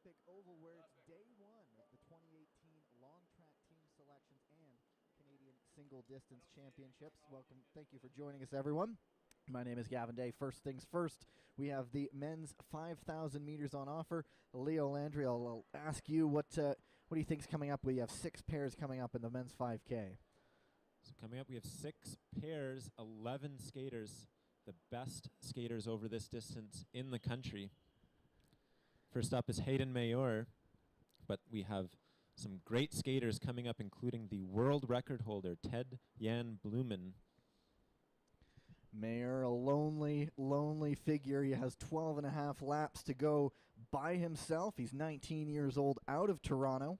Olympic Oval, where it's day one of the 2018 long track team selections and Canadian single distance championships. Welcome. Thank you for joining us, everyone. My name is Gavin Day. First things first, we have the men's 5,000 meters on offer. Leo Landry, I'll ask you what do you think's coming up? We have 6 pairs coming up in the men's 5K. So coming up, we have 6 pairs, 11 skaters, the best skaters over this distance in the country. First up is Hayden Mayer, but we have some great skaters coming up, including the world record holder, Ted-Jan Blumen. Mayer, a lonely figure. He has 12 and a half laps to go by himself. He's 19 years old, out of Toronto.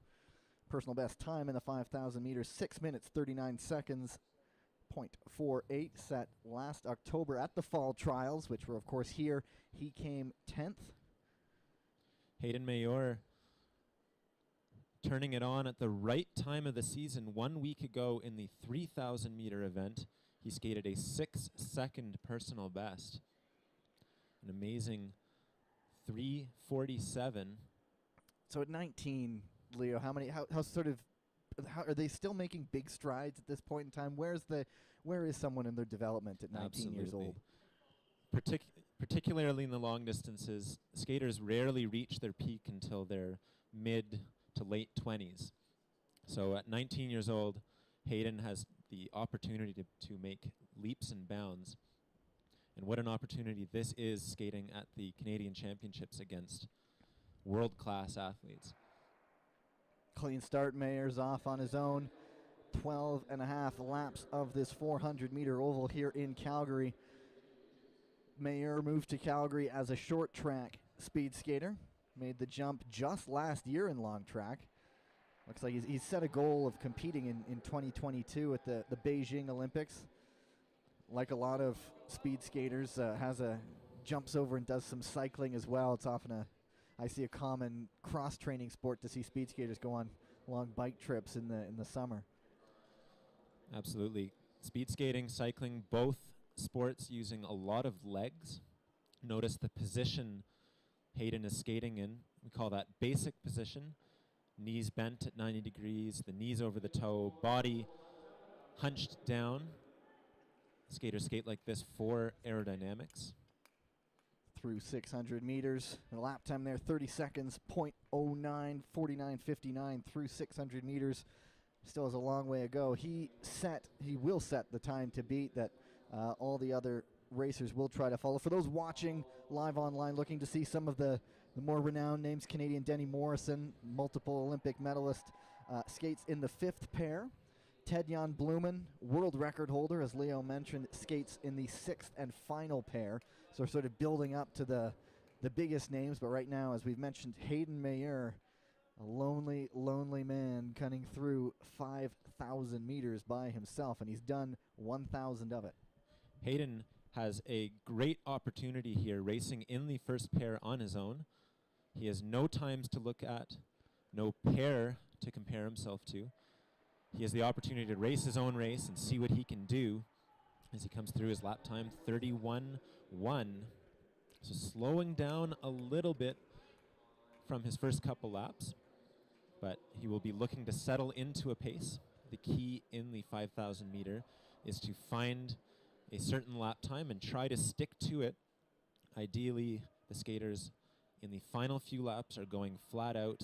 Personal best time in the 5,000 meters, 6 minutes, 39 seconds, 0.48, set last October at the fall trials, which were, of course, here. He came 10th. Hayden Mayer turning it on at the right time of the season. 1 week ago in the 3,000 meter event, he skated a 6-second personal best. An amazing 3:47. So at 19, Leo, how are they still making big strides at this point in time? Where is someone in their development at 19 years old? Particularly in the long distances, skaters rarely reach their peak until their mid to late 20s. So at 19 years old, Hayden has the opportunity to make leaps and bounds. And what an opportunity this is, skating at the Canadian Championships against world-class athletes. Clean start. Mayer's off on his own. 12 and a half laps of this 400-meter oval here in Calgary. Mayer moved to Calgary as a short track speed skater. Made the jump just last year in long track. Looks like he's set a goal of competing in 2022 at the Beijing Olympics. Like a lot of speed skaters, jumps over and does some cycling as well. It's often I see a common cross-training sport to see speed skaters go on long bike trips in the summer. Absolutely. Speed skating, cycling, both sports using a lot of legs. Notice the position Hayden is skating in. We call that basic position. Knees bent at 90 degrees, the knees over the toe, body hunched down. Skaters skate like this for aerodynamics. Through 600 meters. The lap time there, 30 seconds, 0.09, 49.59 through 600 meters. Still has a long way to go. He will set the time to beat that all the other racers will try to follow. For those watching live online, looking to see some of the more renowned names, Canadian Denny Morrison, multiple Olympic medalist, skates in the 5th pair. Ted-Jan Blumen, world record holder, as Leo mentioned, skates in the 6th and final pair. So we're sort of building up to the biggest names, but right now, as we've mentioned, Hayden Mayer, a lonely man cutting through 5,000 meters by himself, and he's done 1,000 of it. Hayden has a great opportunity here, racing in the 1st pair on his own. He has no times to look at, no pair to compare himself to. He has the opportunity to race his own race and see what he can do as he comes through his lap time, 31.1. So slowing down a little bit from his first couple laps, but he will be looking to settle into a pace. The key in the 5,000 meter is to find a certain lap time and try to stick to it. Ideally, the skaters in the final few laps are going flat out,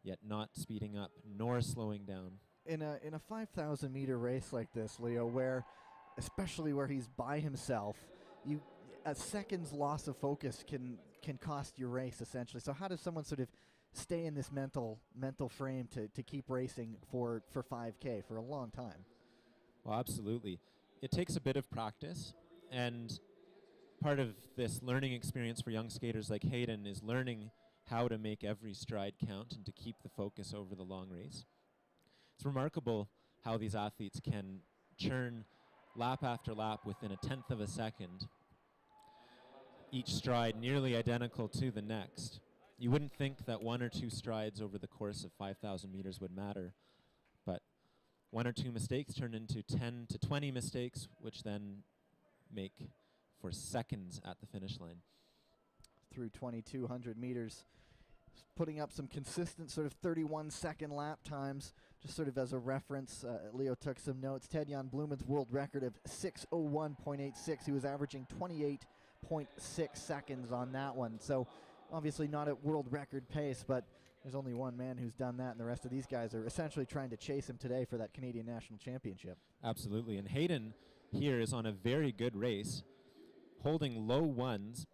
yet not speeding up nor slowing down. In a 5,000 meter race like this, Leo, especially where he's by himself, a second's loss of focus can cost your race essentially. So how does someone sort of stay in this mental frame to keep racing for 5K for a long time? Well, absolutely. It takes a bit of practice, and part of this learning experience for young skaters like Hayden is learning how to make every stride count and to keep the focus over the long race. It's remarkable how these athletes can churn lap after lap within a 1/10 of a second, each stride nearly identical to the next. You wouldn't think that 1 or 2 strides over the course of 5,000 meters would matter, but 1 or 2 mistakes turn into 10 to 20 mistakes, which then make for seconds at the finish line. Through 2,200 meters. putting up some consistent sort of 31-second lap times. Just sort of as a reference, Leo took some notes. Ted-Jan Blumen's world record of 6:01.86. He was averaging 28.6 seconds on that one. So obviously not at world record pace, but there's only one man who's done that, and the rest of these guys are essentially trying to chase him today for that Canadian National Championship. Absolutely. And Hayden here is on a very good race, holding low ones.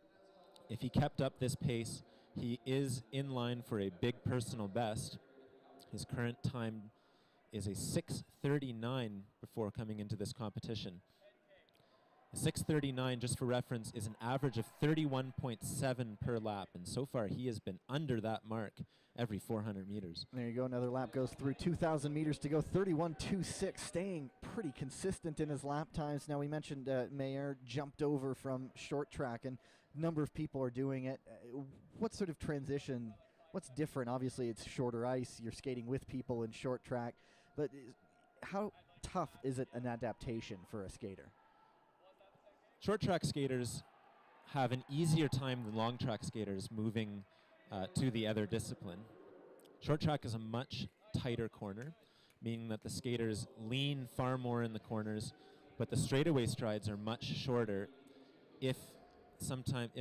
If he kept up this pace, he is in line for a big personal best. His current time is a 6:39 before coming into this competition. A 6:39, just for reference, is an average of 31.7 per lap, and so far he has been under that mark every 400 meters. There you go, another lap goes through. 2,000 meters to go, 31.26, staying pretty consistent in his lap times. Now, we mentioned Mayer jumped over from short track, and a number of people are doing it. What sort of transition, what's different? Obviously, it's shorter ice. You're skating with people in short track, but how tough is it an adaptation for a skater? Short track skaters have an easier time than long track skaters moving to the other discipline. Short track is a much tighter corner, meaning that the skaters lean far more in the corners, but the straightaway strides are much shorter, if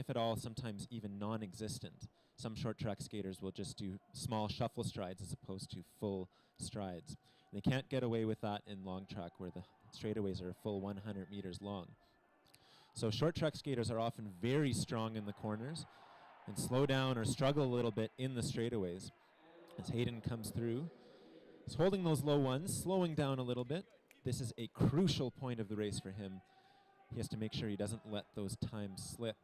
at all, sometimes even non-existent. Some short track skaters will just do small shuffle strides as opposed to full strides. They can't get away with that in long track, where the straightaways are a full 100 meters long. So short track skaters are often very strong in the corners and slow down or struggle a little bit in the straightaways. As Hayden comes through, he's holding those low ones, slowing down a little bit. This is a crucial point of the race for him. He has to make sure he doesn't let those times slip.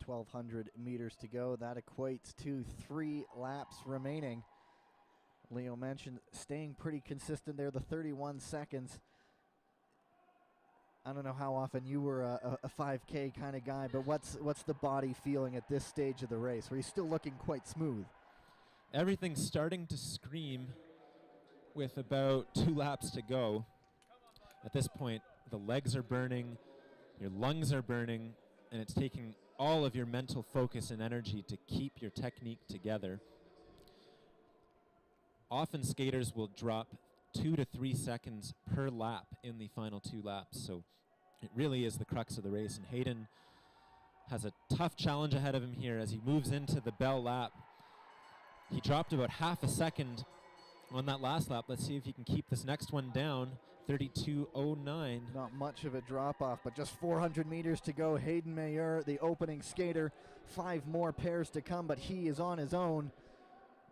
1,200 meters to go. That equates to 3 laps remaining. Leo mentioned staying pretty consistent there, the 31 seconds. I don't know how often you were a 5K kind of guy, but what's the body feeling at this stage of the race, where he's still looking quite smooth? Everything's starting to scream with about 2 laps to go. At this point, the legs are burning, your lungs are burning, and it's taking all of your mental focus and energy to keep your technique together. Often skaters will drop 2 to 3 seconds per lap in the final 2 laps, so it really is the crux of the race, and Hayden has a tough challenge ahead of him here as he moves into the bell lap. He dropped about half a second on that last lap. Let's see if he can keep this next one down. 32.09. Not much of a drop-off, but just 400 meters to go. Hayden Mayer, the opening skater. 5 more pairs to come, but he is on his own.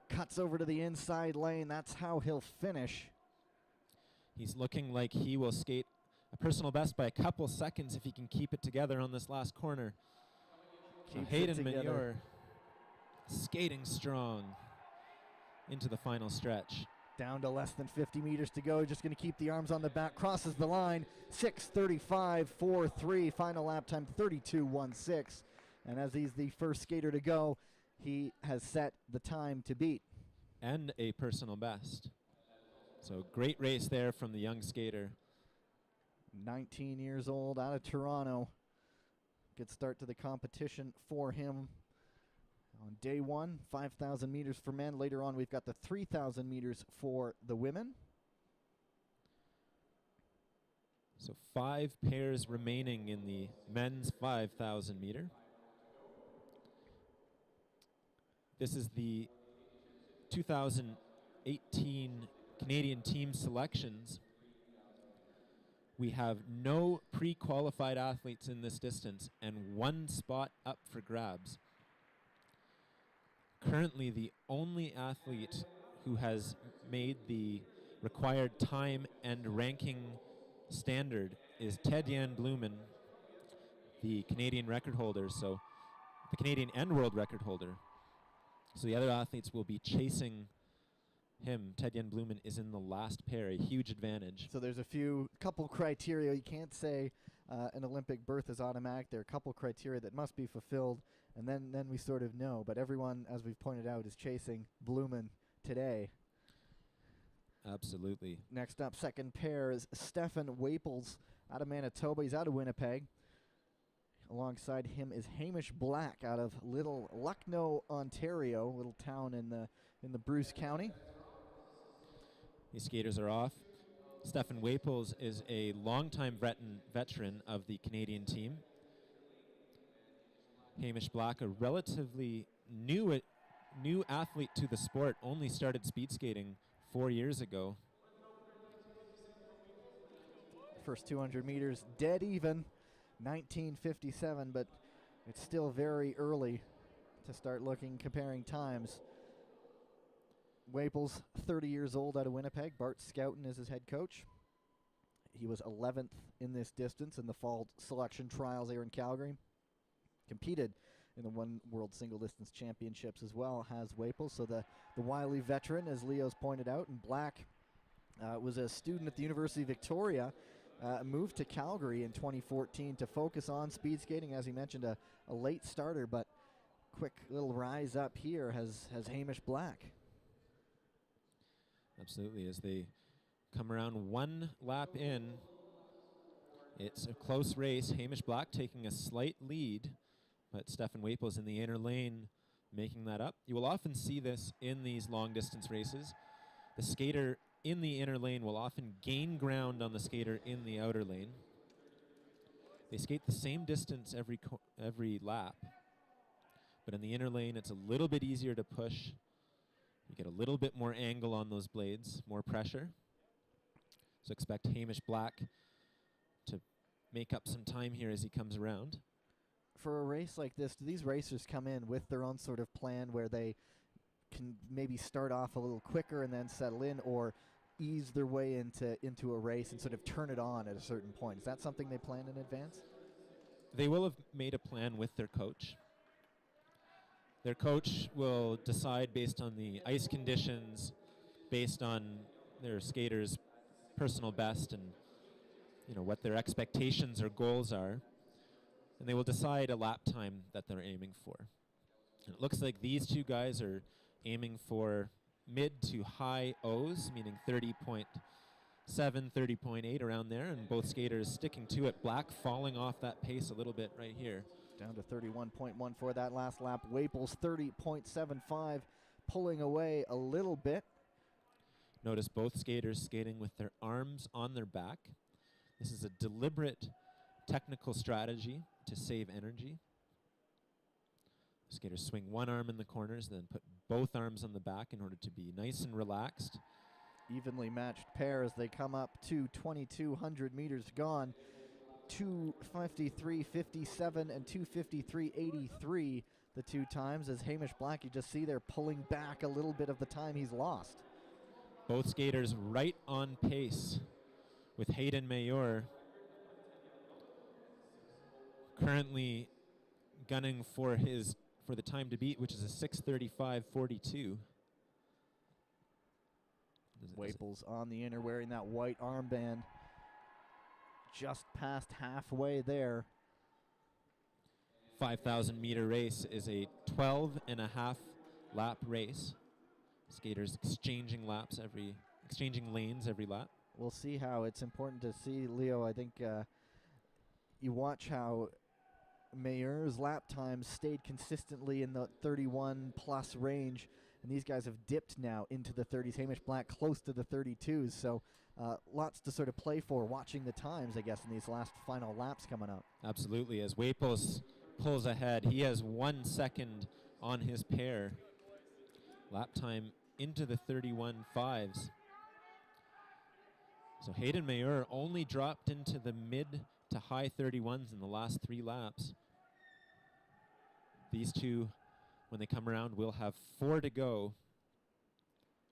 Cuts over to the inside lane. That's how he'll finish. He's looking like he will skate a personal best by a couple seconds if he can keep it together on this last corner. Hayden Mayer skating strong into the final stretch. Down to less than 50 meters to go. Just going to keep the arms on the back. Crosses the line. 6:35.43. Final lap time 32.16. And as he's the first skater to go, he has set the time to beat. And a personal best. So great race there from the young skater. 19 years old, out of Toronto. Good start to the competition for him. On day 1, 5,000 meters for men. Later on, we've got the 3,000 meters for the women. So 5 pairs remaining in the men's 5,000 meter. This is the 2018 Canadian team selections. We have no pre-qualified athletes in this distance and 1 spot up for grabs. Currently, the only athlete who has made the required time and ranking standard is Ted-Jan Blumen, the Canadian record holder, so the Canadian and world record holder. So the other athletes will be chasing him. Ted-Jan Blumen is in the last pair, a huge advantage. So there's a couple criteria. You can't say an Olympic berth is automatic. There are a couple criteria that must be fulfilled, and then we sort of know. But everyone, as we've pointed out, is chasing Blumen today. Absolutely. Next up, second pair is Stefan Weibel out of Manitoba. He's out of Winnipeg. alongside him is Hamish Black out of Little Lucknow, Ontario, little town in the Bruce County. These skaters are off. Stefan Weibel is a longtime veteran of the Canadian team. Hamish Black, a relatively new athlete to the sport, only started speed skating 4 years ago. First 200 meters dead even, 19:57, but it's still very early to start comparing times. Weibel's 30 years old out of Winnipeg. Bart Scouten is his head coach. He was 11th in this distance in the fall selection trials there in Calgary. Competed in the One World Single Distance Championships as well, has Weibel. So the wily veteran, as Leo's pointed out, and Black was a student at the University of Victoria, moved to Calgary in 2014 to focus on speed skating. As he mentioned, a late starter, but quick little rise up here has Hamish Black. Absolutely, as they come around one lap in, it's a close race. Hamish Black taking a slight lead, but Stefan Weibel in the inner lane making that up. You will often see this in these long distance races. The skater in the inner lane will often gain ground on the skater in the outer lane. They skate the same distance every lap, but in the inner lane it's a little bit easier to push. You get a little bit more angle on those blades, more pressure. So expect Hamish Black to make up some time here as he comes around. For a race like this, do these racers come in with their own sort of plan where they can maybe start off a little quicker and then settle in, or ease their way into a race and sort of turn it on at a certain point? Is that something they plan in advance? They will have made a plan with their coach. Their coach will decide based on the ice conditions, based on their skaters' personal best, and what their expectations or goals are, and they will decide a lap time that they're aiming for. And it looks like these two guys are aiming for mid to high O's, meaning 30.7, 30.8, around there, and both skaters sticking to it. Black falling off that pace a little bit right here. Down to 31.1 for that last lap. Weibel's 30.75, pulling away a little bit. Notice both skaters skating with their arms on their back. This is a deliberate technical strategy to save energy. Skaters swing one arm in the corners, then put both arms on the back in order to be nice and relaxed. Evenly matched pair as they come up to 2,200 meters gone. 2:53.57 and 2:53.83 the two times, as Hamish Black, you just see there pulling back a little bit of the time he's lost. Both skaters right on pace, with Hayden Mayer currently gunning for the time to beat, which is a 6:35.42. Weibel's on the inner wearing that white armband. Just past halfway there. 5,000 meter race is a 12.5 lap race. Skaters exchanging lanes every lap. We'll see how it's important to see, Leo. I think you watch how Mayer's lap times stayed consistently in the 31 plus range, and these guys have dipped now into the 30s. Hamish Black close to the 32s, so lots to sort of play for, watching the times, I guess, in these last final laps coming up. Absolutely. As Weibel pulls ahead, he has 1 second on his pair. Lap time into the 31.5s. So Hayden Mayer only dropped into the mid to high 31s in the last 3 laps. These two, when they come around, will have 4 to go.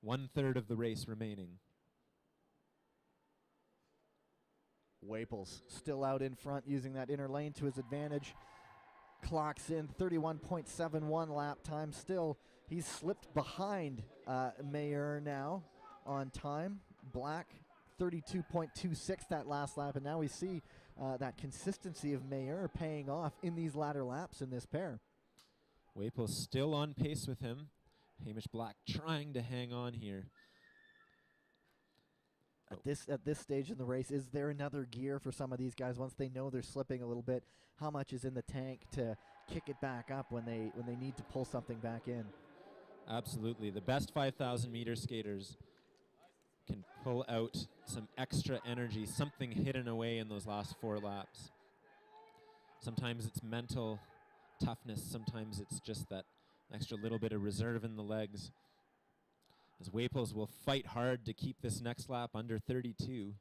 1/3 of the race remaining. Weibel's still out in front, using that inner lane to his advantage. Clocks in 31.71 lap time. Still, he's slipped behind Mayer now on time. Black 32.26 that last lap, and now we see that consistency of Mayer paying off in these latter laps in this pair. Weibel still on pace with him. Hamish Black trying to hang on here. At this stage in the race, is there another gear for some of these guys once they know they're slipping a little bit? How much is in the tank to kick it back up when they need to pull something back in? Absolutely. The best 5,000 meter skaters can pull out some extra energy, something hidden away in those last 4 laps. Sometimes it's mental toughness. Sometimes it's just that extra little bit of reserve in the legs. As Weipels will fight hard to keep this next lap under 32.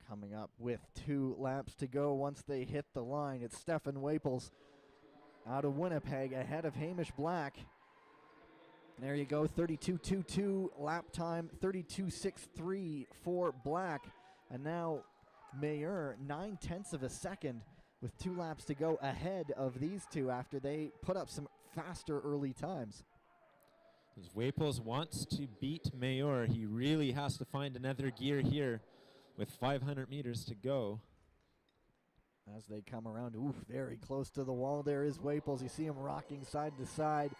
Coming up with 2 laps to go once they hit the line. It's Stefan Weipels out of Winnipeg ahead of Hamish Black. There you go, 32.22 lap time, 32.63 for Black. And now Mayer, 9/10 of a second with 2 laps to go ahead of these two after they put up some faster early times. As Weipels wants to beat Mayer, he really has to find another gear here with 500 meters to go. As they come around, very close to the wall there is Weipels. You see him rocking side to side,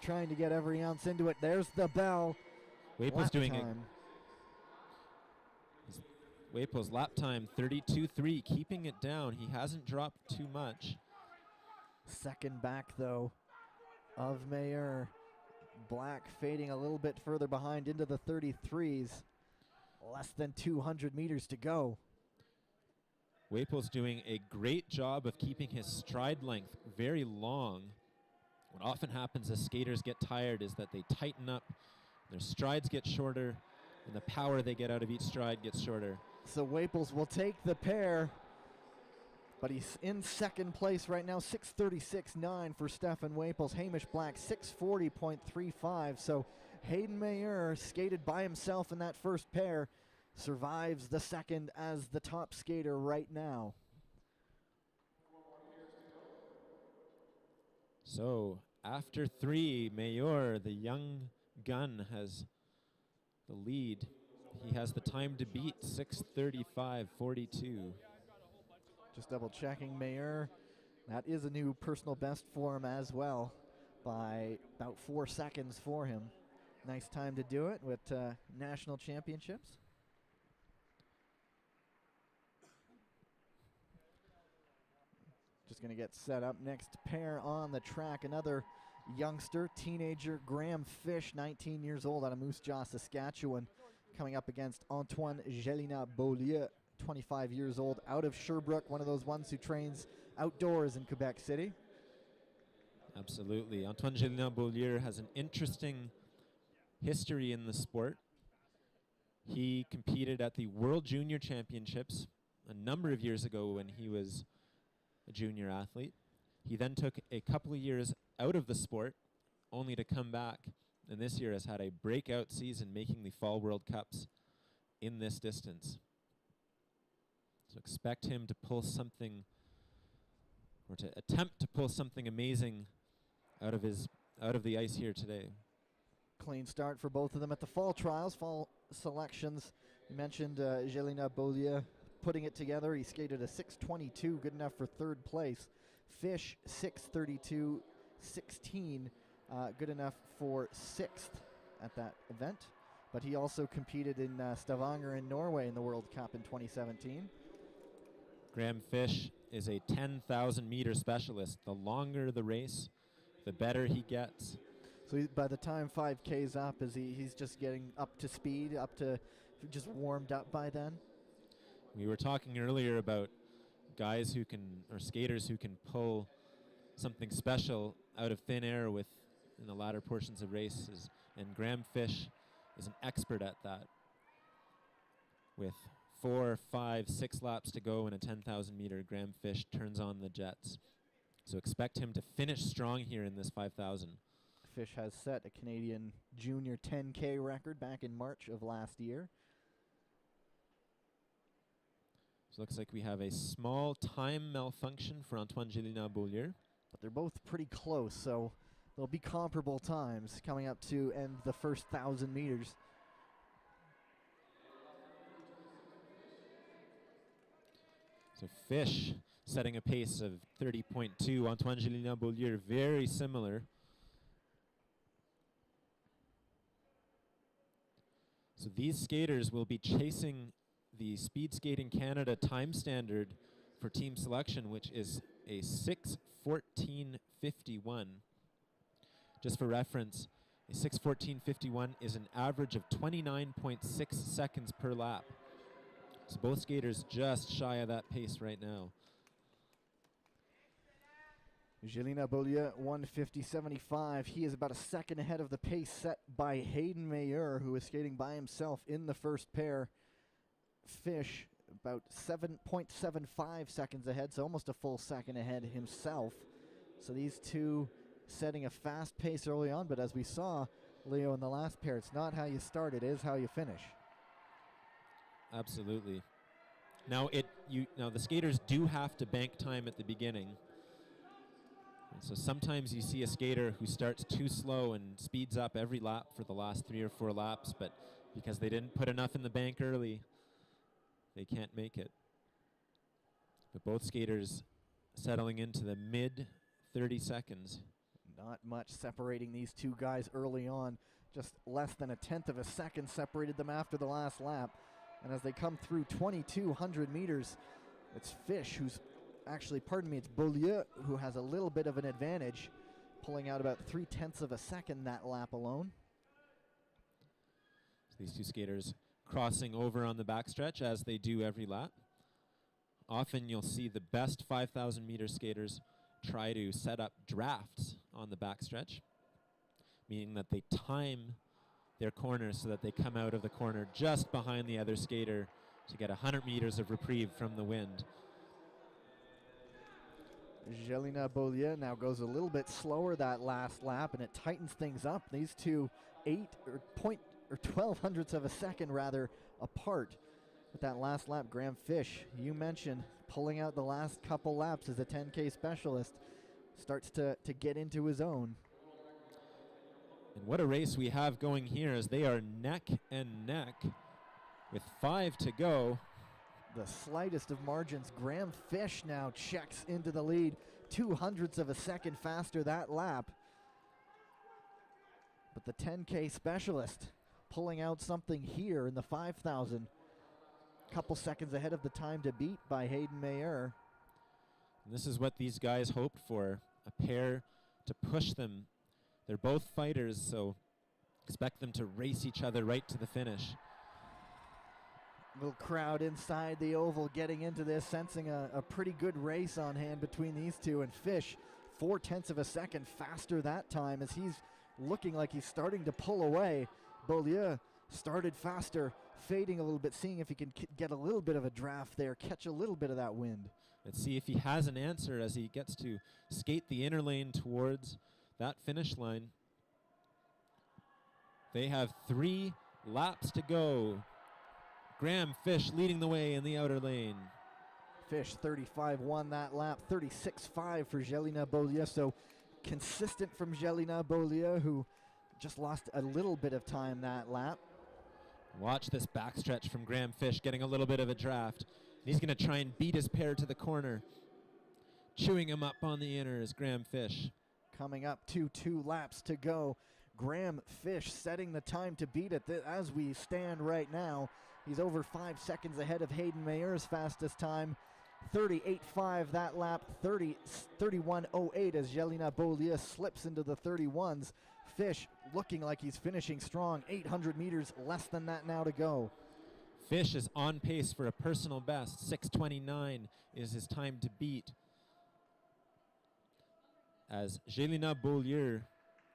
trying to get every ounce into it. There's the bell. Weipels doing it. Weipels lap time 32.3, keeping it down. He hasn't dropped too much. Second back though of Mayer. Black fading a little bit further behind into the 33s. Less than 200 meters to go. Weipels doing a great job of keeping his stride length very long. What often happens as skaters get tired is that they tighten up, their strides get shorter, and the power they get out of each stride gets shorter. So Weipels will take the pair, but he's in second place right now, 6:36.9 for Stefan Weipels. Hamish Black, 6:40.35. So Hayden Mayer skated by himself in that first pair, survives the second as the top skater right now. So after 3, Mayer, the young gun, has the lead. He has the time to beat, 6:35.42. Just double checking Mayer. That is a new personal best for him as well by about 4 seconds for him. Nice time to do it with national championships. Just going to get set up. Next pair on the track, another youngster, teenager, Graham Fish, 19 years old, out of Moose Jaw, Saskatchewan, coming up against Antoine Gélina-Beaulieu, 25 years old, out of Sherbrooke, one of those ones who trains outdoors in Quebec City. Absolutely. Antoine Gélina-Beaulieu has an interesting history in the sport. He competed at the World Junior Championships a number of years ago when he was a junior athlete. He then took a couple of years out of the sport, only to come back, and this year has had a breakout season, making the Fall World Cups in this distance. So expect him to pull something, or to attempt to pull something amazing out of the ice here today. Clean start for both of them at the fall trials, fall selections. You mentioned Gélina-Beaulieu putting it together. He skated a 6:22, good enough for third place. Fish, 6:32.16, good enough for 6th at that event. But he also competed in Stavanger in Norway in the World Cup in 2017. Graham Fish is a 10,000 meter specialist. The longer the race, the better he gets. So by the time 5K's up, he's just getting up to speed, just warmed up by then? We were talking earlier about guys who can, or skaters who can pull something special out of thin air in the latter portions of races, and Graham Fish is an expert at that. With 4, 5, 6 laps to go in a 10,000 meter, Graham Fish turns on the jets. So expect him to finish strong here in this 5,000. Fish has set a Canadian junior 10K record back in March of last year. So looks like we have a small time malfunction for Antoine Gélina-Beaulieu. But they're both pretty close, so there'll be comparable times coming up to end the first 1,000 meters. So Fish setting a pace of 30.2. Antoine Gélina-Beaulieu very similar. So these skaters will be chasing the Speed Skating Canada time standard for team selection, which is a 6:14:51. Just for reference, a 6:14:51 is an average of 29.6 seconds per lap. So both skaters just shy of that pace right now. Jelena Beaulieu, 1:50.75. He is about a second ahead of the pace set by Hayden Mayer, who is skating by himself in the first pair. Fish, about 7.75 seconds ahead, so almost a full second ahead himself. So these two setting a fast pace early on, but as we saw, Leo, in the last pair, it's not how you start, it is how you finish. Absolutely. Now the skaters do have to bank time at the beginning. And so sometimes you see a skater who starts too slow and speeds up every lap for the last 3 or 4 laps, but because they didn't put enough in the bank early, they can't make it. But both skaters settling into the mid 30 seconds. Not much separating these two guys early on. Just less than a tenth of a second separated them after the last lap. And as they come through 2,200 meters, it's Fish who's actually, it's Beaulieu who has a little bit of an advantage, pulling out about 0.3 of a second that lap alone. So these two skaters crossing over on the backstretch as they do every lap. Often you'll see the best 5,000 meter skaters try to set up drafts on the backstretch, meaning that they time their corners so that they come out of the corner just behind the other skater to get 100 meters of reprieve from the wind. Jelena Beaulieu now goes a little bit slower that last lap, and it tightens things up. These two 12 hundredths of a second rather apart. With that last lap, Graham Fish, you mentioned pulling out the last couple laps as a 10K specialist, starts to get into his own. And what a race we have going here as they are neck and neck with 5 to go. The slightest of margins. Graham Fish now checks into the lead, 2 hundredths of a second faster that lap. But the 10K specialist pulling out something here in the 5,000. Couple seconds ahead of the time to beat by Hayden Mayer. And this is what these guys hoped for, a pair to push them. They're both fighters, so expect them to race each other right to the finish. Little crowd inside the oval getting into this, sensing a pretty good race on hand between these two. And Fish, 0.4 of a second faster that time as he's looking like he's starting to pull away. Beaulieu started faster, fading a little bit, seeing if he can get a little bit of a draft there, catch a little bit of that wind. Let's see if he has an answer as he gets to skate the inner lane towards that finish line. They have 3 laps to go. Graham Fish leading the way in the outer lane. Fish 35-1 that lap, 36-5 for Jelena Beaulieu. So consistent from Jelena Beaulieu, who just lost a little bit of time that lap. Watch this backstretch from Graham Fish getting a little bit of a draft. He's going to try and beat his pair to the corner. Chewing him up on the inner is Graham Fish. Coming up to 2 laps to go. Graham Fish setting the time to beat it as we stand right now. He's over 5 seconds ahead of Hayden Mayer's fastest time. 38.5 that lap, 31.08 as Jelena Beaulieu slips into the 31s. Fish looking like he's finishing strong, 800 meters, less than that now to go. Fish is on pace for a personal best. 6:29 is his time to beat. As Jelena Beaulieu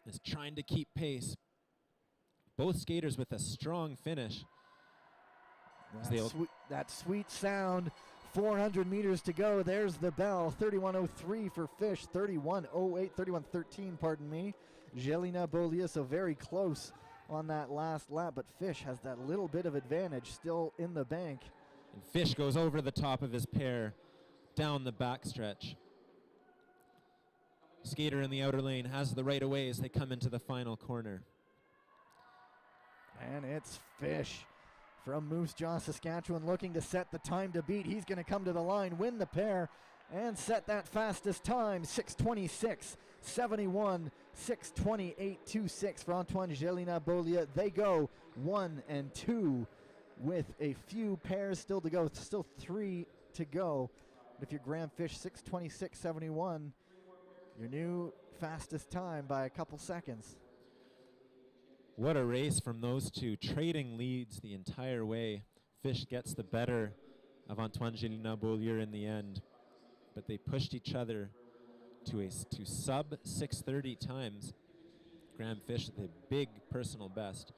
is trying to keep pace. Both skaters with a strong finish. That sweet sound, 400 meters to go. There's the bell, 31.03 for Fish, 31.08, 31.13, pardon me. Jelena Beaulieu, so very close on that last lap, but Fish has that little bit of advantage still in the bank. And Fish goes over the top of his pair down the backstretch. Skater in the outer lane has the right of way as they come into the final corner. And it's Fish from Moose Jaw, Saskatchewan, looking to set the time to beat. He's going to come to the line, win the pair, and set that fastest time, 6:26.71, 6:28.26 for Antoine Jelena Beaulieu. They go 1 and 2 with a few pairs still to go. Still 3 to go. If you're Graham Fish, 6:26.71, your new fastest time by a couple seconds. What a race from those two, trading leads the entire way. Fish gets the better of Antoine Gélinas-Beaulieu in the end, but they pushed each other to sub 6:30 times. Graham Fish, the big personal best,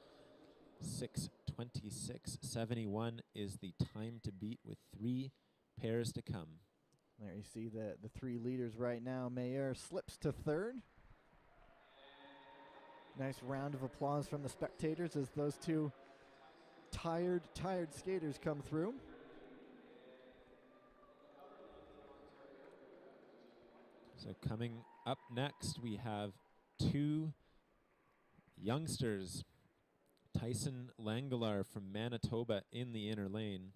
6:26.71 is the time to beat with 3 pairs to come. There you see the 3 leaders right now. Mayer slips to 3rd. Nice round of applause from the spectators as those two tired skaters come through. So coming up next, we have 2 youngsters. Tyson Langelar from Manitoba in the inner lane,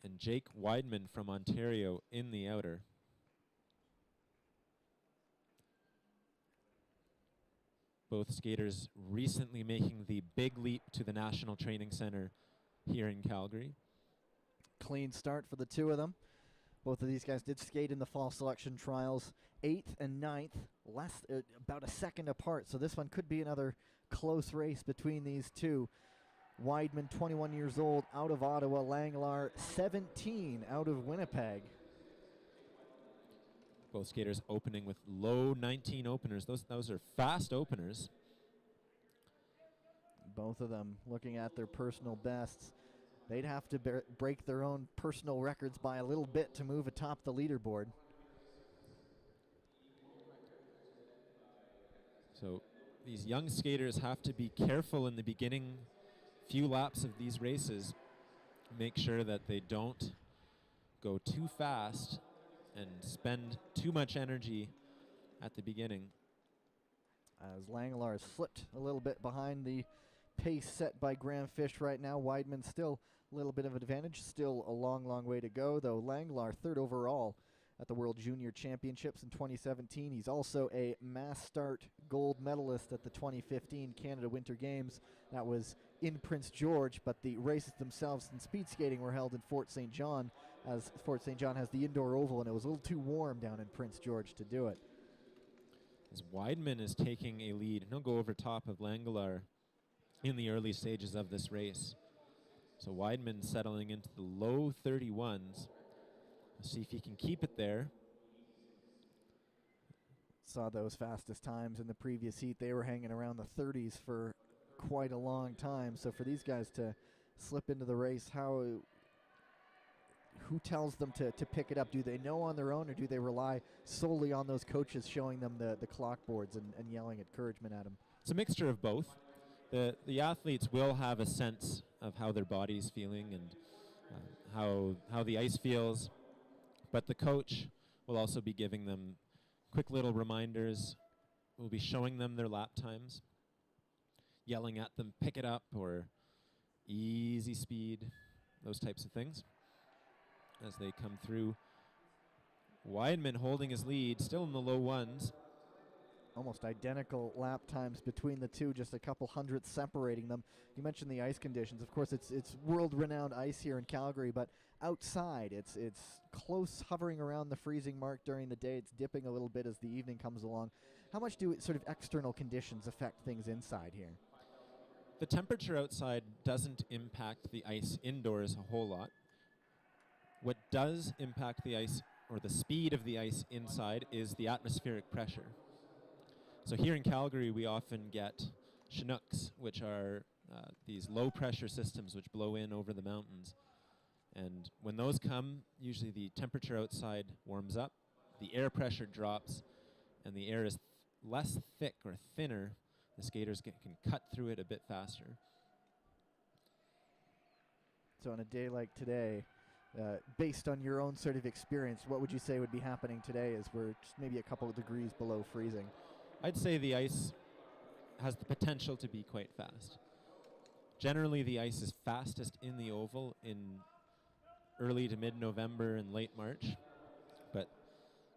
and Jake Weidman from Ontario in the outer. Both skaters recently making the big leap to the National Training Center here in Calgary. Clean start for the 2 of them. Both of these guys did skate in the fall selection trials, 8th and 9th, about a second apart. So this one could be another close race between these 2. Weidman, 21 years old, out of Ottawa. Langlar, 17, out of Winnipeg. Both skaters opening with low 19 openers. Those are fast openers. Both of them looking at their personal bests. They'd have to break their own personal records by a little bit to move atop the leaderboard. So these young skaters have to be careful in the beginning few laps of these races. Make sure that they don't go too fast and spend too much energy at the beginning. As Langlar has slipped a little bit behind the pace set by Graham Fish right now. Weidman still a little bit of advantage. Still a long way to go, though. Langlar, 3rd overall at the World Junior Championships in 2017. He's also a mass start gold medalist at the 2015 Canada Winter Games. That was in Prince George, but the races themselves in speed skating were held in Fort St. John, as Fort St. John has the indoor oval, and it was a little too warm down in Prince George to do it. As Weidman is taking a lead, he'll go over top of Langlar in the early stages of this race. So Weidman settling into the low 31s. See if he can keep it there. Saw those fastest times in the previous heat. They were hanging around the 30s for quite a long time. So for these guys to slip into the race, who tells them to pick it up? Do they know on their own, or do they rely solely on those coaches showing them the clock boards and yelling encouragement at them? It's a mixture of both. The athletes will have a sense of how their body's feeling and how the ice feels. But the coach will also be giving them quick little reminders. We'll be showing them their lap times, yelling at them, pick it up, or easy speed, those types of things as they come through. Weidman holding his lead, still in the low 1s. Almost identical lap times between the 2, just a couple hundredths separating them. You mentioned the ice conditions. Of course, it's world-renowned ice here in Calgary, but outside it's close, hovering around the freezing mark during the day. It's dipping a little bit as the evening comes along. How much do sort of external conditions affect things inside here? The temperature outside doesn't impact the ice indoors a whole lot. What does impact the ice, or the speed of the ice inside, is the atmospheric pressure. So here in Calgary, we often get Chinooks, which are these low-pressure systems which blow in over the mountains. And when those come, usually the temperature outside warms up, the air pressure drops, and the air is less thick or thinner. The skaters can cut through it a bit faster. So on a day like today, based on your own sort of experience, what would you say would be happening today as we're just maybe a couple of degrees below freezing? I'd say the ice has the potential to be quite fast. Generally, the ice is fastest in the oval in early to mid-November and late March, but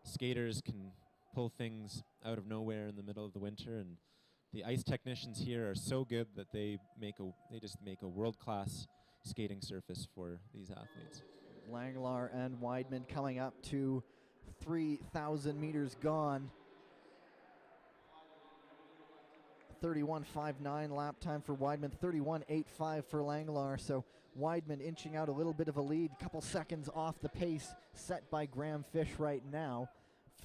skaters can pull things out of nowhere in the middle of the winter, and The ice technicians here are so good that they just make a world-class skating surface for these athletes. Langlar and Weidman coming up to 3,000 meters gone. 31.59 lap time for Weidman, 31.85 for Langlar. So Weidman inching out a little bit of a lead, a couple seconds off the pace set by Graham Fish right now.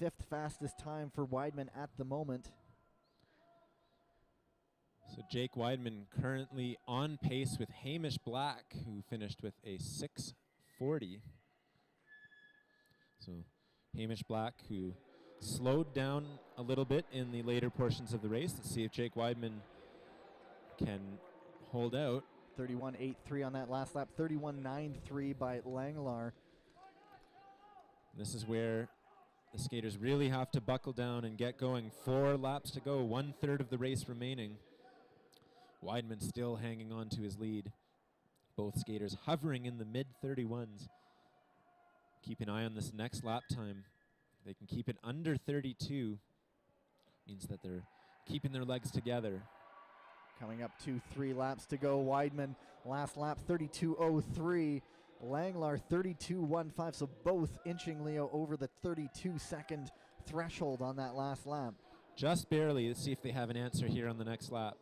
5th fastest time for Weidman at the moment. So Jake Weidman currently on pace with Hamish Black, who finished with a 6:40. So Hamish Black, who slowed down a little bit in the later portions of the race. Let's see if Jake Weidman can hold out. 31.83 on that last lap, 31.93 by Langlar. This is where the skaters really have to buckle down and get going. 4 laps to go, 1/3 of the race remaining. Weidman still hanging on to his lead. Both skaters hovering in the mid-31s. Keep an eye on this next lap time. They can keep it under 32. Means that they're keeping their legs together. Coming up to 3 laps to go. Weidman, last lap, 32.03. Langlar, 32.15. So both inching, Leo, over the 32-second threshold on that last lap. Just barely. Let's see if they have an answer here on the next lap.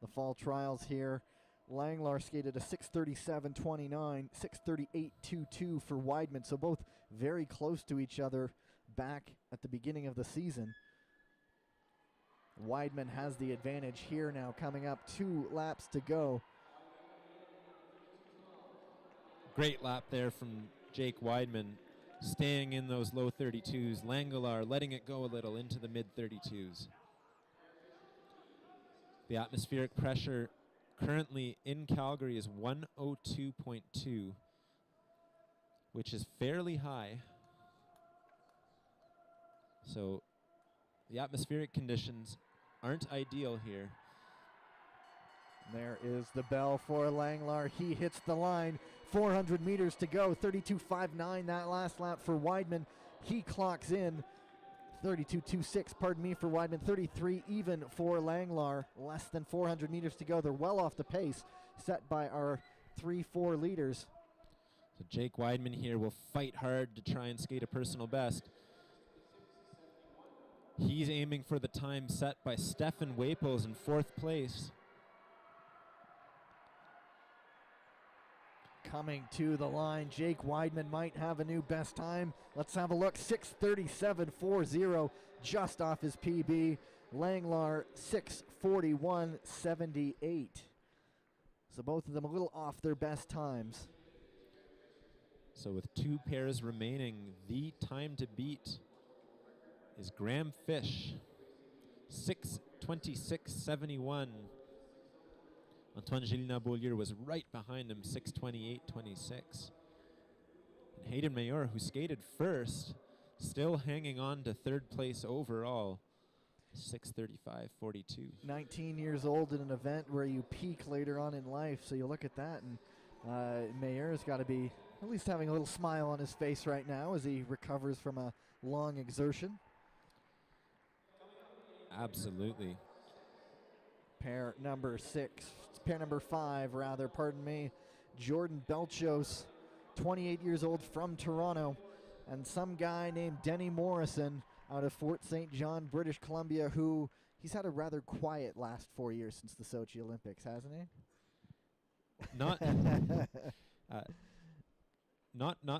The fall trials here. Langlar skated a 6:37.29, 6:38.22 for Weidman. So both very close to each other back at the beginning of the season. Weidman has the advantage here now, coming up 2 laps to go. Great lap there from Jake Weidman, staying in those low 32s. Langlar letting it go a little into the mid-32s. The atmospheric pressure currently in Calgary is 102.2, which is fairly high. So the atmospheric conditions aren't ideal here. There is the bell for Langlar. He hits the line. 400 meters to go. 32.59 that last lap for Weidman. He clocks in. 32.26, pardon me, for Weidman. 33 even for Langlar. Less than 400 meters to go. They're well off the pace set by our 3-4 leaders. So Jake Weidman here will fight hard to try and skate a personal best. He's aiming for the time set by Stefan Weibel in 4th place. Coming to the line, Jake Weidman might have a new best time. Let's have a look. 6:37.40, just off his PB. Langlar 6:41.78. So both of them a little off their best times. So with 2 pairs remaining, the time to beat is Graham Fish, 6:26.71. Antoine Gélina-Beaulieu was right behind him, 6:28.26. And Hayden Mayer, who skated first, still hanging on to 3rd place overall, 6:35.42. 19 years old in an event where you peak later on in life, so you look at that, and Mayer's got to be at least having a little smile on his face right now as he recovers from a long exertion. Absolutely. Pair number 5, rather, pardon me. Jordan Belchos, 28 years old from Toronto, and some guy named Denny Morrison out of Fort St. John, British Columbia, who he's had a rather quiet last 4 years since the Sochi Olympics, hasn't he? Not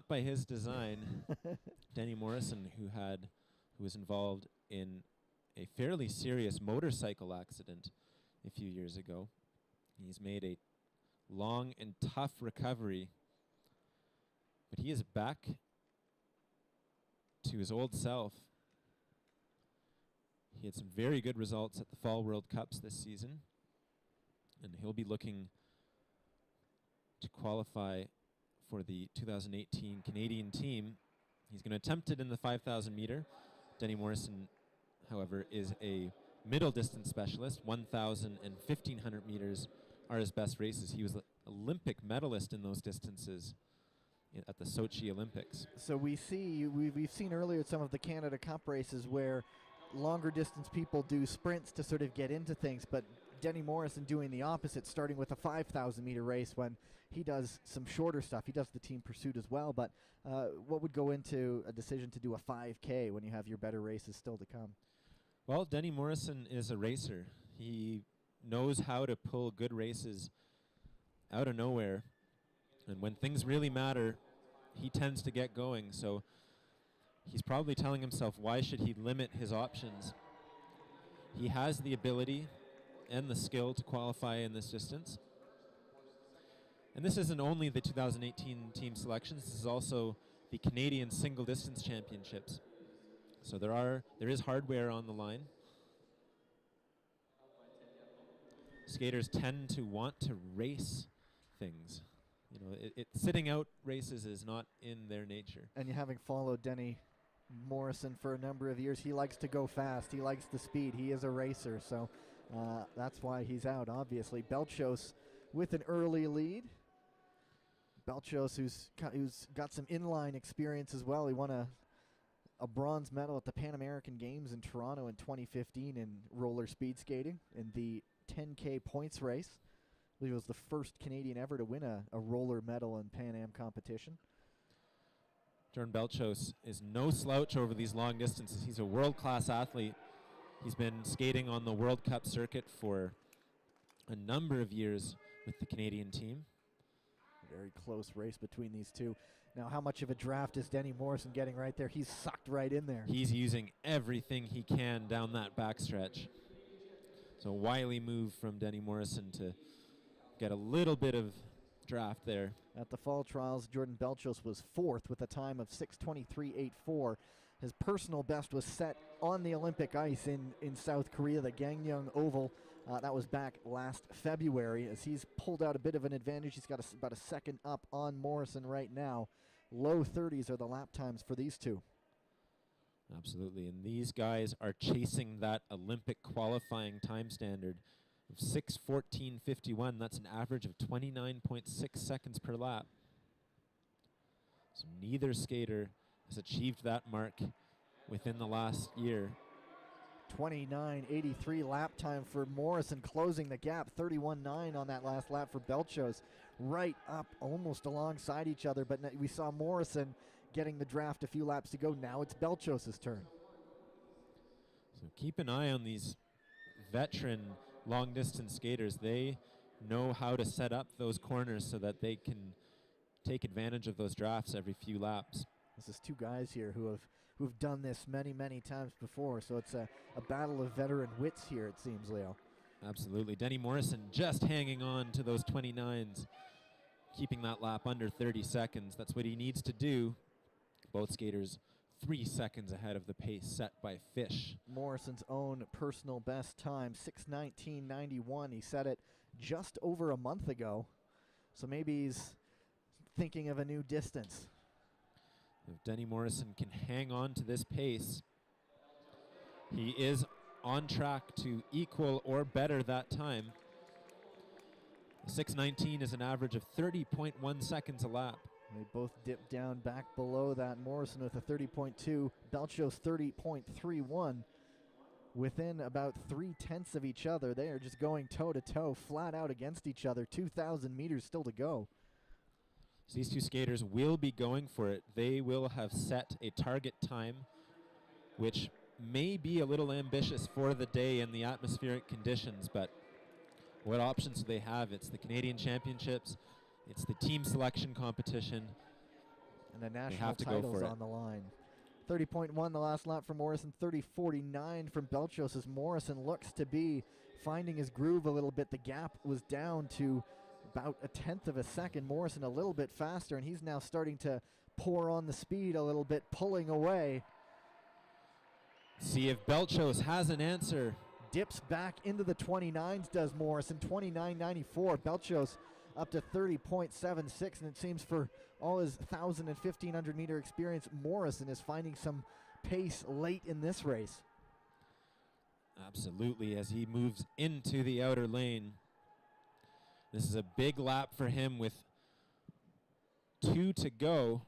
by his design. Denny Morrison, who was involved in a fairly serious motorcycle accident a few years ago. He's made a long and tough recovery, but he is back to his old self. He had some very good results at the Fall World Cups this season, and he'll be looking to qualify for the 2018 Canadian team. He's going to attempt it in the 5,000 meter. Denny Morrison, however, is a middle distance specialist. 1,000 and 1,500 meters are his best races. He was an Olympic medalist in those distances at the Sochi Olympics. So we've seen earlier some of the Canada Cup races where longer distance people do sprints to sort of get into things, but Denny Morrison doing the opposite, starting with a 5,000 meter race when he does some shorter stuff. He does the team pursuit as well, but what would go into a decision to do a 5K when you have your better races still to come? Well, Denny Morrison is a racer. He knows how to pull good races out of nowhere, and when things really matter, he tends to get going. So he's probably telling himself, why should he limit his options? He has the ability and the skill to qualify in this distance. And this isn't only the 2018 team selections, this is also the Canadian Single Distance Championships. So there is hardware on the line. Skaters tend to want to race things. You know, sitting out races is not in their nature. And having followed Denny Morrison for a number of years, he likes to go fast. He likes the speed. He is a racer, so that's why he's out, obviously. Belchos with an early lead. Belchos, who's got some inline experience as well. He won a bronze medal at the Pan American Games in Toronto in 2015 in roller speed skating in the 10K points race. I believe he was the first Canadian ever to win a roller medal in Pan Am competition. Jordan Belchos is no slouch over these long distances. He's a world-class athlete. He's been skating on the World Cup circuit for a number of years with the Canadian team. Very close race between these two. Now, how much of a draft is Denny Morrison getting right there? He's sucked right in there. He's using everything he can down that backstretch. So wily move from Denny Morrison to get a little bit of draft there. At the fall trials, Jordan Belchos was fourth with a time of 6:23.84. His personal best was set on the Olympic ice in South Korea, the Gangneung Oval. That was back last February. As he's pulled out a bit of an advantage, he's got about a second up on Morrison right now. Low 30s are the lap times for these two. Absolutely, and these guys are chasing that Olympic qualifying time standard of 6:14.51. That's an average of 29.6 seconds per lap. So neither skater has achieved that mark within the last year. 29.83 lap time for Morrison, closing the gap. 31.9 on that last lap for Belchos. Right up almost alongside each other, but we saw Morrison getting the draft a few laps to go. Now it's Belchos' turn. So keep an eye on these veteran long-distance skaters. They know how to set up those corners so that they can take advantage of those drafts every few laps. This is two guys here who've done this many, many times before, so it's a battle of veteran wits here, it seems, Leo. Absolutely. Denny Morrison just hanging on to those 29s, keeping that lap under 30 seconds. That's what he needs to do. Both skaters 3 seconds ahead of the pace set by Fish. Morrison's own personal best time, 6:19.91. He set it just over a month ago, so maybe he's thinking of a new distance. If Denny Morrison can hang on to this pace, he is on track to equal or better that time. 6:19 is an average of 30.1 seconds a lap. They both dip down back below that. Morrison with a 30.2, Belchos 30.31. Within about 3/10 of each other. They are just going toe-to-toe, flat out against each other. 2,000 meters still to go. So these two skaters will be going for it. They will have set a target time, which may be a little ambitious for the day in the atmospheric conditions, but what options do they have? It's the Canadian Championships, it's the team selection competition, and the national titles on the line. 30.1 the last lap for Morrison, 30.49 from Belchos as Morrison looks to be finding his groove a little bit. The gap was down to about 1/10 of a second. Morrison a little bit faster, and he's now starting to pour on the speed a little bit, pulling away. See if Belchos has an answer. Dips back into the 29s, does Morrison, 29.94. Belchos up to 30.76, and it seems for all his 1,000 and 1,500 meter experience, Morrison is finding some pace late in this race. Absolutely, as he moves into the outer lane. This is a big lap for him with 2 to go.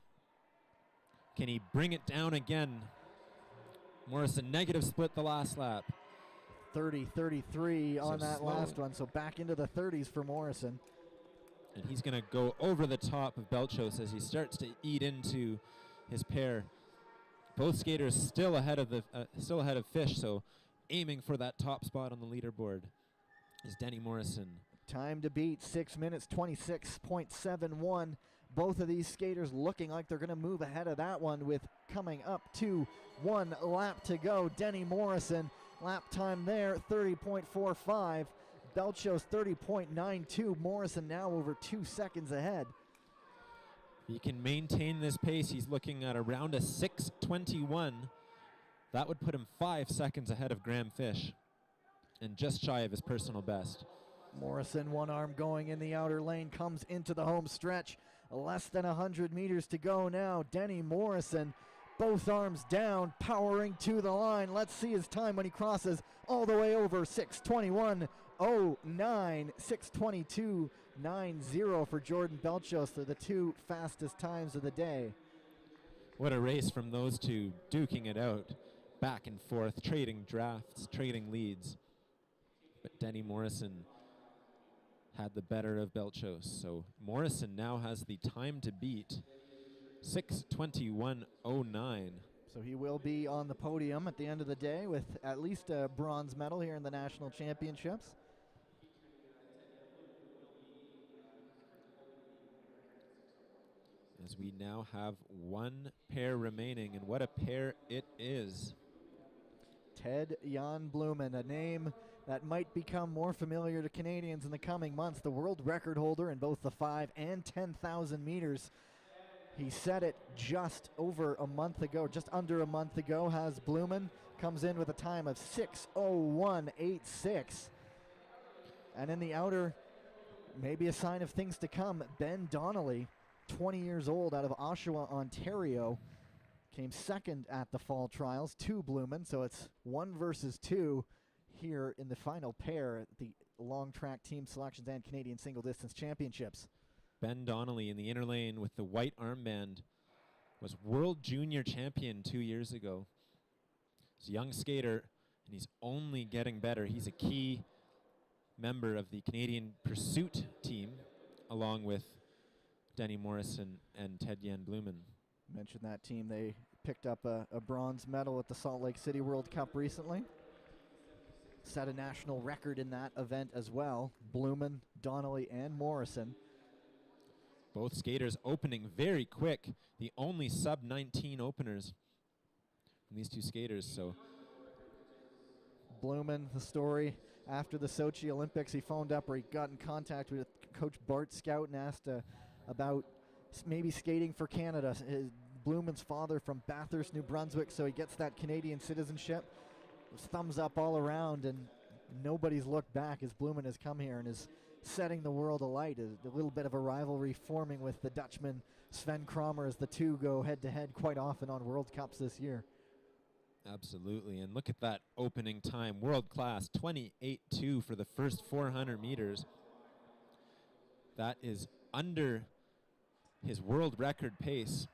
Can he bring it down again? Morrison negative split the last lap. 30-33 on that slow. last one, so back into the 30s for Morrison. And he's going to go over the top of Belchos as he starts to eat into his pair. Both skaters still ahead of Fish, so aiming for that top spot on the leaderboard is Denny Morrison. Time to beat, 6 minutes, 26.71. Both of these skaters looking like they're going to move ahead of that one with coming up to 1 lap to go. Denny Morrison, lap time there, 30.45. Belchos 30.92. Morrison now over 2 seconds ahead. He can maintain this pace. He's looking at around a 6:21. That would put him 5 seconds ahead of Graham Fish and just shy of his personal best. Morrison, one arm going in the outer lane, comes into the home stretch. Less than 100 meters to go now. Denny Morrison, both arms down, powering to the line. Let's see his time when he crosses all the way over. 6:21.09, 6:22.90 for Jordan Belchos. They're the 2 fastest times of the day. What a race from those two, duking it out, back and forth, trading drafts, trading leads. But Denny Morrison had the better of Belchos. So Morrison now has the time to beat, 6:21.09. So he will be on the podium at the end of the day with at least a bronze medal here in the national championships. As we now have 1 pair remaining, and what a pair it is. Ted Jan Blumen, a name that might become more familiar to Canadians in the coming months. The world record holder in both the 5 and 10,000 meters. He set it just over a month ago, just under a month ago. Has Blumen, comes in with a time of 6:01.86. And in the outer, maybe a sign of things to come, Ben Donnelly, 20 years old, out of Oshawa, Ontario, came second at the fall trials to Blumen. So it's 1 versus 2 here in the final pair at the long track team selections and Canadian single distance championships. Ben Donnelly in the inner lane with the white armband was world junior champion 2 years ago. He's a young skater, and he's only getting better. He's a key member of the Canadian Pursuit team, along with Denny Morrison and Ted Jan Blumen. Mentioned that team. They picked up a bronze medal at the Salt Lake City World Cup recently. Set a national record in that event as well. Blumen, Donnelly, and Morrison. Both skaters opening very quick. The only sub-19 openers from these 2 skaters. So Blumen, the story after the Sochi Olympics, he phoned up, or he got in contact with Coach Bart Scout and asked about maybe skating for Canada. Blumen's father from Bathurst, New Brunswick, so he gets that Canadian citizenship. Thumbs up all around, and nobody's looked back as Blumen has come here and is setting the world alight. A little bit of a rivalry forming with the Dutchman Sven Kramer as the 2 go head-to-head quite often on World Cups this year. absolutely, and look at that opening time. World class, 28.2 for the first 400 meters. That is under his world record pace,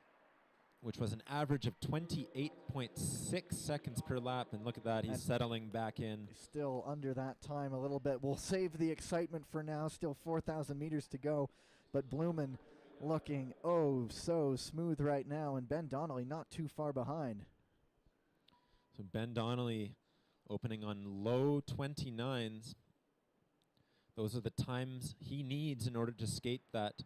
which was an average of 28.6 seconds per lap. And look at that, he's settling back in. Still under that time a little bit. We'll save the excitement for now. Still 4,000 meters to go. But Blumen looking oh so smooth right now. And Ben Donnelly not too far behind. So Ben Donnelly opening on low 29s. Those are the times he needs in order to skate that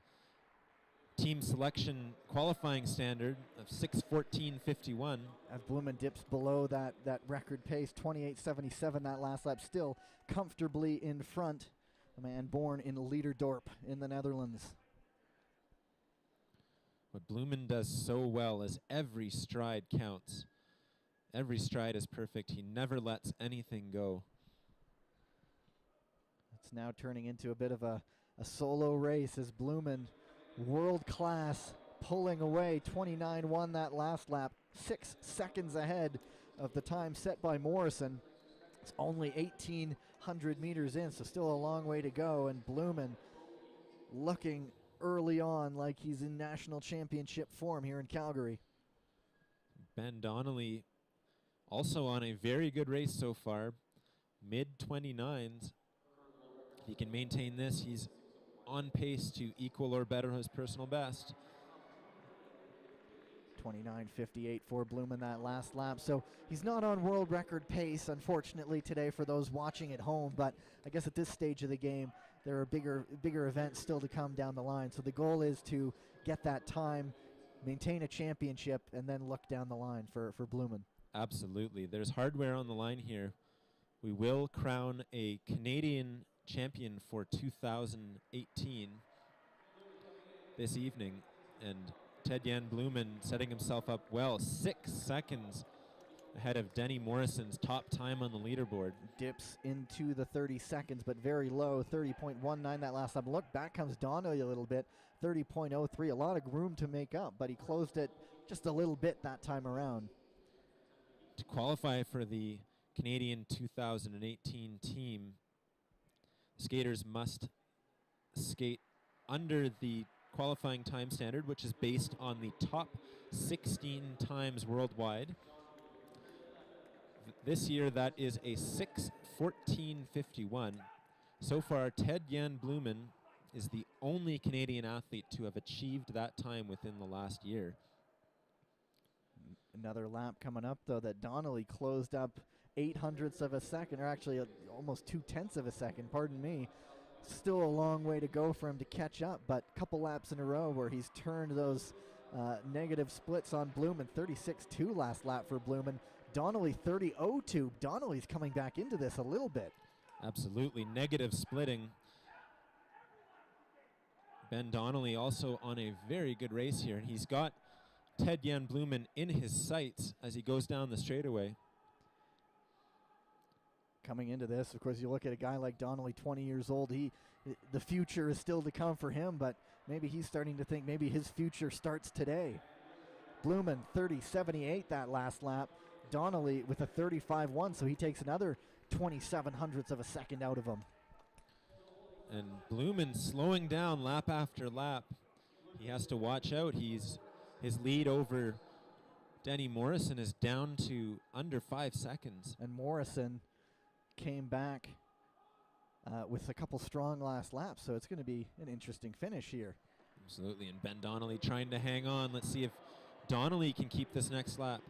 team selection qualifying standard of 6:14.51. As Blumen dips below that record pace, 28.77 that last lap, still comfortably in front. A man born in Leerdorp in the Netherlands. What Blumen does so well is every stride counts. Every stride is perfect. He never lets anything go. It's now turning into a bit of a solo race as Blumen, world class, pulling away. 29.1 that last lap, 6 seconds ahead of the time set by Morrison. It's only 1,800 meters in, so still a long way to go. And Blumen looking early on like he's in national championship form here in Calgary. Ben Donnelly Also on a very good race so far, mid-29s. If he can maintain this, he's on pace to equal or better his personal best. 29:58 for Blumen that last lap. So he's not on world record pace, unfortunately, today for those watching at home. But I guess at this stage of the game, there are bigger events still to come down the line. So the goal is to get that time, maintain a championship, and then look down the line for Blumen. Absolutely. There's hardware on the line here. We will crown a Canadian champion for 2018 this evening. And Ted-Jan Blumen setting himself up well, 6 seconds ahead of Denny Morrison's top time on the leaderboard. Dips into the 30 seconds, but very low, 30.19 that last lap. Look, back comes Donnelly a little bit, 30.03, a lot of room to make up, but he closed it just a little bit that time around. To qualify for the Canadian 2018 team, skaters must skate under the qualifying time standard, which is based on the top 16 times worldwide. This year, that is a 6:14:51. So far, Ted-Jan Blumen is the only Canadian athlete to have achieved that time within the last year. Another lap coming up, though, that Donnelly closed up 0.08 of a second, or actually almost 0.2 of a second, pardon me. Still a long way to go for him to catch up, but a couple laps in a row where he's turned those negative splits on Blumen. 36.2 last lap for Blumen. Donnelly 30.02. Donnelly's coming back into this a little bit. Absolutely, negative splitting. Ben Donnelly also on a very good race here, and he's got Ted-Jan Blumen in his sights as he goes down the straightaway. Coming into this, of course, you look at a guy like Donnelly, 20 years old. The future is still to come for him, but maybe he's starting to think maybe his future starts today. Blumen 30.78 that last lap. Donnelly with a 35.1, so he takes another 0.27 of a second out of him. And Blumen slowing down lap after lap. He has to watch out. His lead over Denny Morrison is down to under 5 seconds. And Morrison came back with a couple strong last laps, so it's going to be an interesting finish here. Absolutely, and Ben Donnelly trying to hang on. Let's see if Donnelly can keep this next lap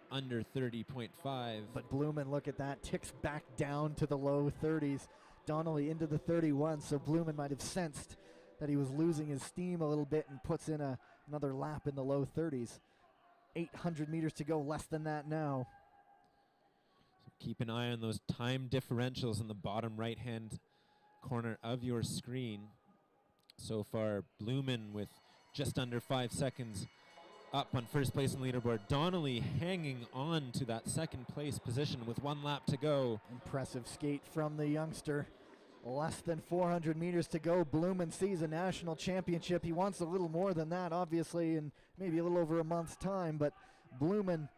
under 30.5. But Blumen, look at that, ticks back down to the low 30s. Donnelly into the 31, so Blumen might have sensed that he was losing his steam a little bit and puts in another lap in the low 30s. 800 meters to go, less than that now. So keep an eye on those time differentials in the bottom right-hand corner of your screen. So far, Blumen with just under 5 seconds up on first place in the leaderboard. Donnelly hanging on to that second place position with 1 lap to go. Impressive skate from the youngster. Less than 400 meters to go. Blumen sees a national championship. He wants a little more than that, obviously, in maybe a little over a month's time, but Blumen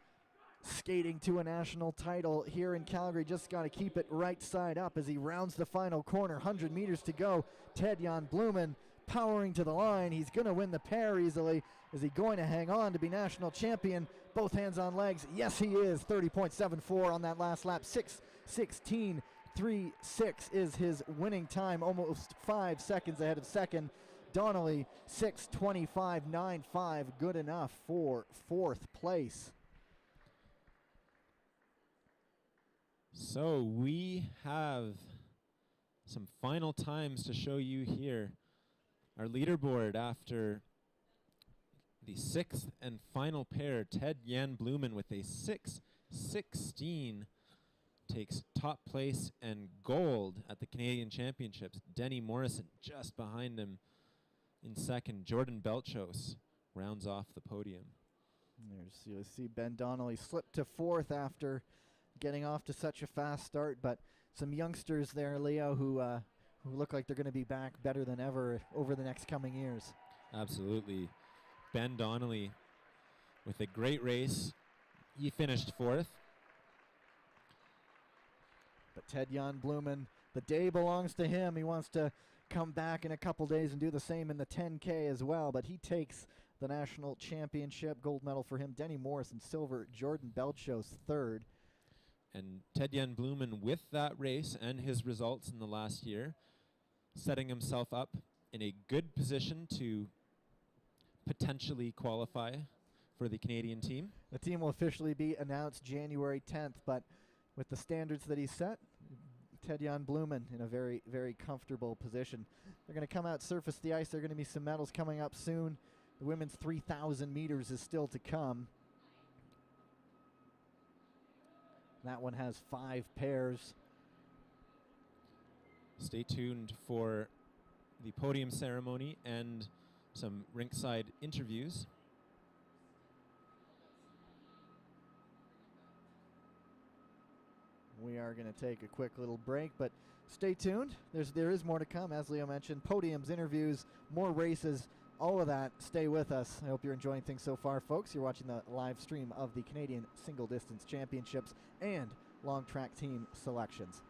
skating to a national title here in Calgary. Just got to keep it right side up as he rounds the final corner. 100 meters to go. Ted-Jan Blumen powering to the line. He's going to win the pair easily. Is he going to hang on to be national champion? Both hands on legs. Yes, he is. 30.74 on that last lap. 6:16.36 is his winning time. Almost 5 seconds ahead of second. Donnelly, 6:25.95. Good enough for 4th place. So we have some final times to show you here. Our leaderboard after the 6th and final pair, Ted-Jan Blumen with a 6:16 takes top place and gold at the Canadian Championships. Denny Morrison just behind him in second. Jordan Belchos rounds off the podium. You see Ben Donnelly slip to 4th after getting off to such a fast start, but some youngsters there, Leo, who look like they're going to be back better than ever over the next coming years. Absolutely. Ben Donnelly with a great race. He finished 4th. But Ted-Jan Blumen, the day belongs to him. He wants to come back in a couple days and do the same in the 10K as well, but he takes the national championship. Gold medal for him. Denny Morrison, silver. Jordan Belchos, 3rd. And Ted-Jan Blumen, with that race and his results in the last year, setting himself up in a good position to potentially qualify for the Canadian team. The team will officially be announced January 10th, but with the standards that he set, Ted-Jan Blumen in a very, very comfortable position. They're going to come out, surface the ice. There are going to be some medals coming up soon. The women's 3,000 meters is still to come. That one has 5 pairs. Stay tuned for the podium ceremony and some rinkside interviews. We are going to take a quick little break, but stay tuned. There is more to come, as Leo mentioned. Podiums, interviews, more races, all of that. Stay with us. I hope you're enjoying things so far, folks. You're watching the live stream of the Canadian Single Distance Championships and Long Track Team Selections.